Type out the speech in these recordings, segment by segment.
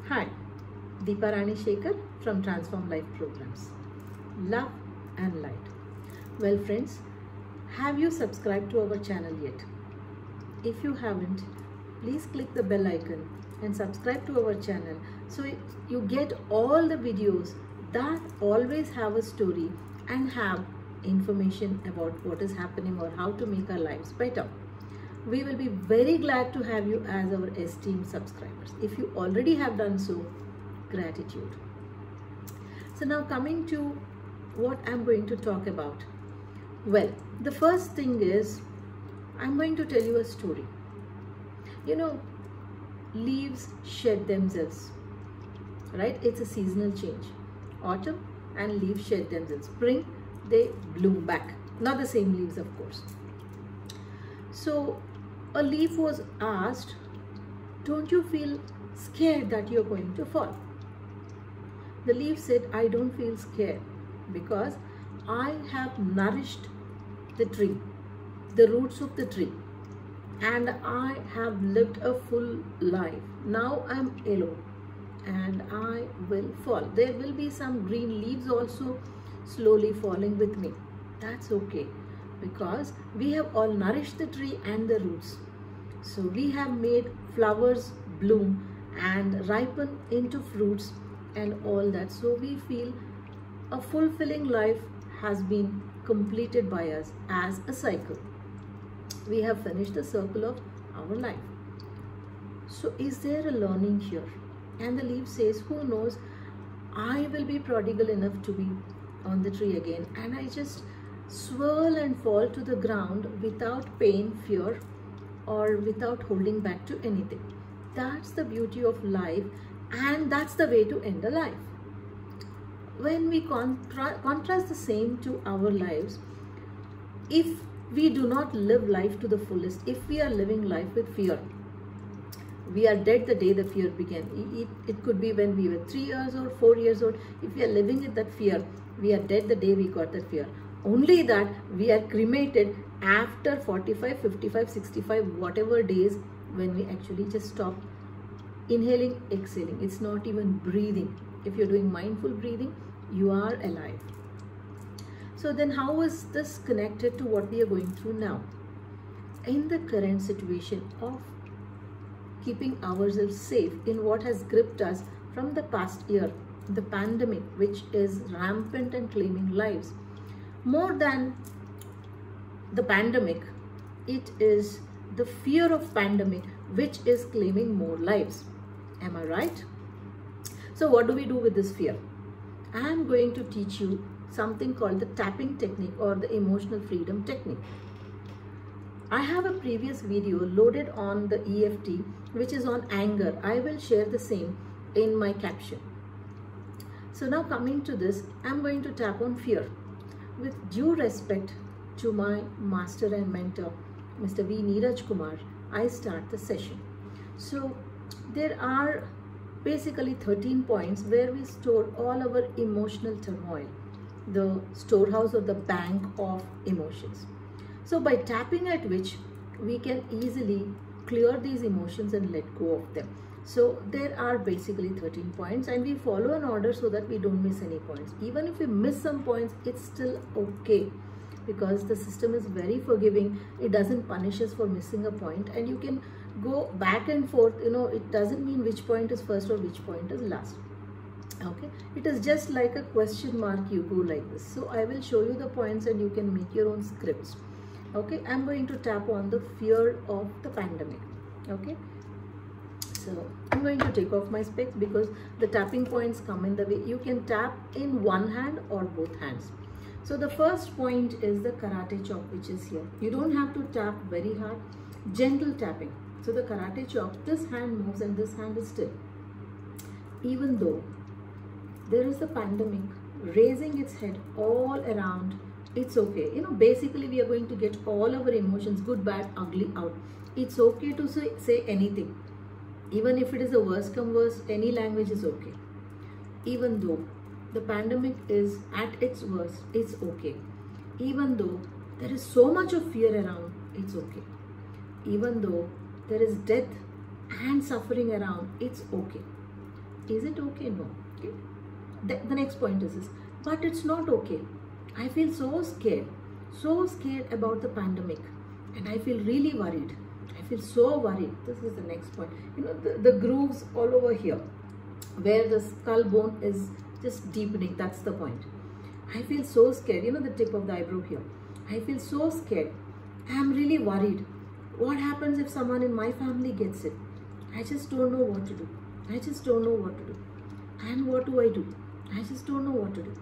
Hi, Deepa Rani Shekhar from Transform Life Programs. Love and Light. Well friends, have you subscribed to our channel yet? If you haven't, please click the bell icon and subscribe to our channel so you get all the videos that always have a story and have information about what is happening or how to make our lives better. We will be very glad to have you as our esteemed subscribers. If you already have done so, gratitude. So now coming to what I'm going to talk about. Well, the first thing is I'm going to tell you a story. You know, leaves shed themselves, right? It's a seasonal change. Autumn and leaves shed themselves. Spring, they bloom back. Not the same leaves, of course. So a leaf was asked, don't you feel scared that you're going to fall? The leaf said, I don't feel scared because I have nourished the tree, the roots of the tree, and I have lived a full life. Now I'm alone and I will fall. There will be some green leaves also slowly falling with me. That's okay because we have all nourished the tree and the roots. So we have made flowers bloom and ripen into fruits and all that. So we feel a fulfilling life has been completed by us as a cycle. We have finished the circle of our life. So is there a learning here? And the leaf says, who knows, I will be prodigal enough to be on the tree again, and I just swirl and fall to the ground without pain, fear, or without holding back to anything. That's the beauty of life, and that's the way to end a life. When we contrast the same to our lives, if we do not live life to the fullest, if we are living life with fear, we are dead the day the fear began. It could be when we were 3 years old, 4 years old. If we are living with that fear, we are dead the day we got that fear. Only that we are cremated after 45, 55, 65, whatever days when we actually just stop inhaling, exhaling. It's not even breathing. If you're doing mindful breathing, you are alive. So then how is this connected to what we are going through now? In the current situation of keeping ourselves safe in what has gripped us from the past year, the pandemic, which is rampant and claiming lives. More than the pandemic, it is the fear of pandemic which is claiming more lives. Am I right? So what do we do with this fear? I am going to teach you something called the tapping technique or the emotional freedom technique. I have a previous video loaded on the EFT which is on anger. I will share the same in my caption. So now coming to this, I'm going to tap on fear. With due respect to my master and mentor, Mr. V. Neeraj Kumar, I start the session. So there are basically 13 points where we store all our emotional turmoil, the storehouse or the bank of emotions. So by tapping at which we can easily clear these emotions and let go of them. So there are basically 13 points and we follow an order so that we don't miss any points. Even if we miss some points, it's still okay because the system is very forgiving. It doesn't punish us for missing a point and you can go back and forth. You know, it doesn't mean which point is first or which point is last. Okay, it is just like a question mark. You go like this. So I will show you the points and you can make your own scripts. Okay, I'm going to tap on the fear of the pandemic. Okay, so I'm going to take off my specs because the tapping points come in the way. You can tap in one hand or both hands. So the first point is the karate chop, which is here. You don't have to tap very hard, gentle tapping. So the karate chop, this hand moves and this hand is still. Even though there is a pandemic raising its head all around, it's okay. You know, basically we are going to get all our emotions, good, bad, ugly, out. It's okay to say anything. Even if it is a worst come worst, any language is okay. Even though the pandemic is at its worst, it's okay. Even though there is so much of fear around, it's okay. Even though there is death and suffering around, it's okay. Is it okay? No. Okay. The next point is this. But it's not okay. I feel so scared about the pandemic, and I feel really worried. I feel so worried. This is the next point. You know, the grooves all over here, where the skull bone is just deepening. That's the point. I feel so scared. You know, the tip of the eyebrow here. I feel so scared. I'm really worried. What happens if someone in my family gets it? I just don't know what to do. I just don't know what to do. And what do I do? I just don't know what to do.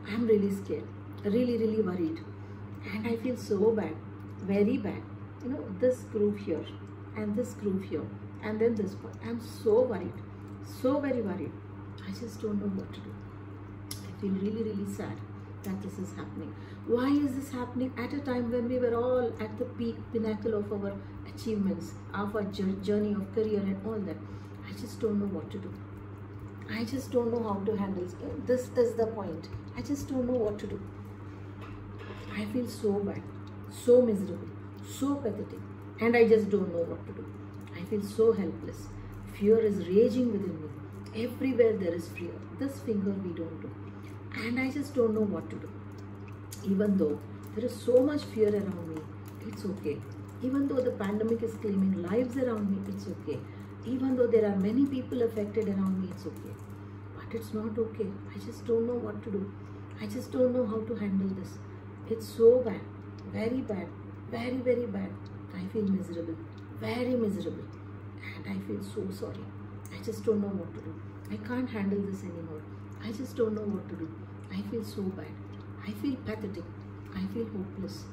I'm really scared. Really, really worried. And I feel so bad. Very bad. You know, this groove here and this groove here and then this part. I'm so worried. So very worried. I just don't know what to do. I feel really, really sad that this is happening. Why is this happening at a time when we were all at the pinnacle of our achievements, of our journey of career and all that? I just don't know what to do. I just don't know how to handle it. This is the point. I just don't know what to do. I feel so bad, so miserable, so pathetic, and I just don't know what to do. I feel so helpless. Fear is raging within me. Everywhere there is fear. This finger we don't do. And I just don't know what to do. Even though there is so much fear around me, it's okay. Even though the pandemic is claiming lives around me, it's okay. Even though there are many people affected around me, it's okay. But it's not okay. I just don't know what to do. I just don't know how to handle this. It's so bad. Very bad. Very, very bad. I feel miserable. Very miserable. And I feel so sorry. I just don't know what to do. I can't handle this anymore. I just don't know what to do. I feel so bad. I feel pathetic. I feel hopeless.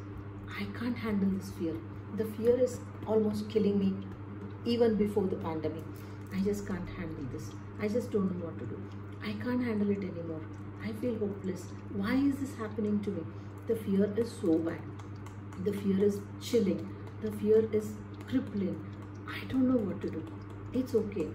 I can't handle this fear. The fear is almost killing me even before the pandemic. I just can't handle this. I just don't know what to do. I can't handle it anymore. I feel hopeless. Why is this happening to me? The fear is so bad. The fear is chilling. The fear is crippling. I don't know what to do. It's okay,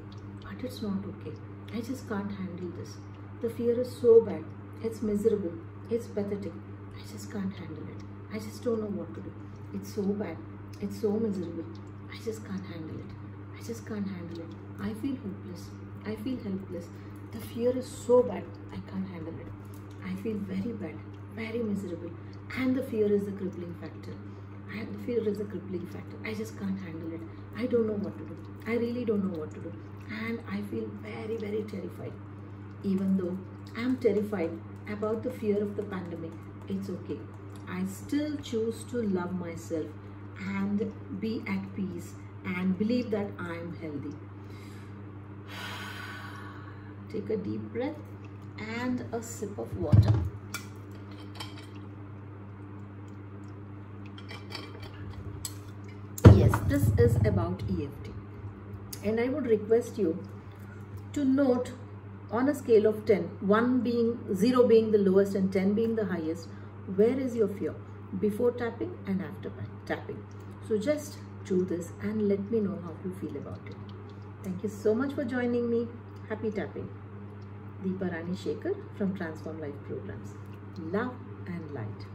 but it's not okay. I just can't handle this. The fear is so bad. It's miserable. It's pathetic. I just can't handle it. I just don't know what to do. It's so bad. It's so miserable. I just can't handle it. I just can't handle it. I feel hopeless. I feel helpless. The fear is so bad. I can't handle it. I feel very bad. Very miserable. And the fear is the crippling factor. And the fear is the crippling factor. I just can't handle it. I don't know what to do. I really don't know what to do. And I feel very, very terrified. Even though I'm terrified about the fear of the pandemic, it's okay. I still choose to love myself and be at peace and believe that I am healthy. Take a deep breath and a sip of water. Yes, this is about EFT. And I would request you to note on a scale of 10, 0 being the lowest and 10 being the highest, where is your fear before tapping and after tapping. So just do this and let me know how you feel about it. Thank you so much for joining me. Happy tapping. Deepa Rani Shekhar from Transform Life Programs. Love and light.